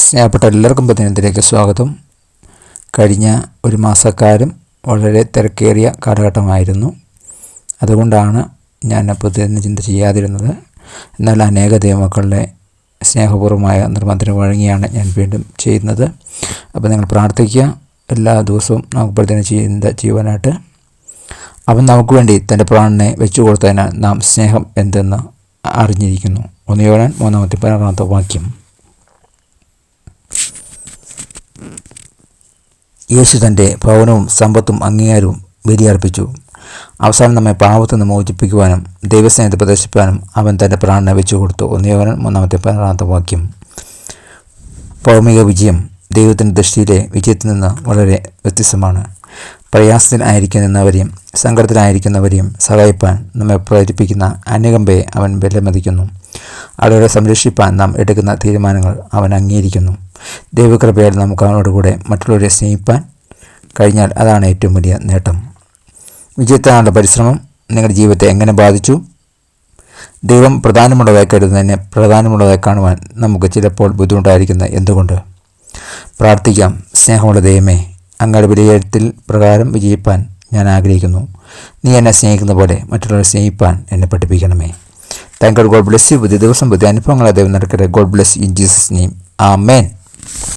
സ്നേഹപ്പെട്ട എല്ലാവർക്കും പതിനത്തിലേക്ക് സ്വാഗതം. കഴിഞ്ഞ ഒരു മാസക്കാലം വളരെ തിരക്കേറിയ കാലഘട്ടമായിരുന്നു. അതുകൊണ്ടാണ് ഞാൻ പുതിയ ചിന്ത ചെയ്യാതിരുന്നത്. എന്നാൽ അനേക ദൈവമക്കളുടെ സ്നേഹപൂർവ്വമായ നിർബന്ധത്തിന് വഴങ്ങിയാണ് ഞാൻ വീണ്ടും ചെയ്യുന്നത്. അപ്പോൾ നിങ്ങൾ പ്രാർത്ഥിക്കുക. എല്ലാ ദിവസവും നമുക്ക് പ്രതിദിന ചിന്ത ചെയ്യുവാനായിട്ട്. അവൻ നമുക്ക് വേണ്ടി തൻ്റെ പ്രാണനെ വെച്ചു കൊടുത്തതിനാൽ നാം സ്നേഹം എന്തെന്ന് അറിഞ്ഞിരിക്കുന്നു. 1 യോഹന്നാൻ 3:16 വാക്യം. യേശു തൻ്റെ ഭവനവും സമ്പത്തും അംഗീകാരവും ബലിയർപ്പിച്ചു. അവസാനം നമ്മെ പാപത്തിൽ നിന്ന് മോചിപ്പിക്കുവാനും ദൈവസ്നേഹത്തെ പ്രദർശിപ്പാനും അവൻ തൻ്റെ പ്രാണനെ വെച്ചു കൊടുത്തു. 1 യോഹന്നാൻ 3:16 വാക്യം. ഭൗമിക വിജയം ദൈവത്തിൻ്റെ ദൃഷ്ടിയിലെ വിജയത്തിൽ നിന്ന് വളരെ വ്യത്യസ്തമാണ്. പ്രയാസത്തിലായിരിക്കുന്നവരെയും സങ്കടത്തിലായിരിക്കുന്നവരെയും സഹായിപ്പാൻ നമ്മെ പ്രേരിപ്പിക്കുന്ന അനുകമ്പയെ അവൻ വിലമതിക്കുന്നു. അവരെ സംരക്ഷിപ്പാൻ നാം എടുക്കുന്ന തീരുമാനങ്ങൾ അവൻ അംഗീകരിക്കുന്നു. ദൈവകൃപയാൽ നമുക്ക് അവനോട് കൂടെ മറ്റുള്ളവരെ സ്നേഹിപ്പാൻ കഴിഞ്ഞാൽ അതാണ് ഏറ്റവും വലിയ നേട്ടം. വിജയത്തിനായുള്ള പരിശ്രമം നിങ്ങളുടെ ജീവിതത്തെ എങ്ങനെ ബാധിച്ചു? ദൈവം പ്രധാനമുള്ളതായി കരുതുന്നതിനെ പ്രധാനമുള്ളതായി കാണുവാൻ നമുക്ക് ചിലപ്പോൾ ബുദ്ധിമുട്ടായിരിക്കുന്നത് എന്തുകൊണ്ട്? പ്രാർത്ഥിക്കാം. സ്നേഹമുള്ള ദൈവമേ, അങ്ങയുടെ വിലയിരുത്തൽ പ്രകാരം വിജയിപ്പാൻ ഞാൻ ആഗ്രഹിക്കുന്നു. നീ എന്നെ സ്നേഹിക്കുന്ന പോലെ മറ്റുള്ളവരെ സ്നേഹിപ്പാൻ എന്നെ പഠിപ്പിക്കണമേ. Thank you. God bless you. പുതിയ ദിവസം പുതിയ അനുഭവങ്ങളെ ദൈവം നടക്കട്ടെ. God bless in Jesus name. Amen.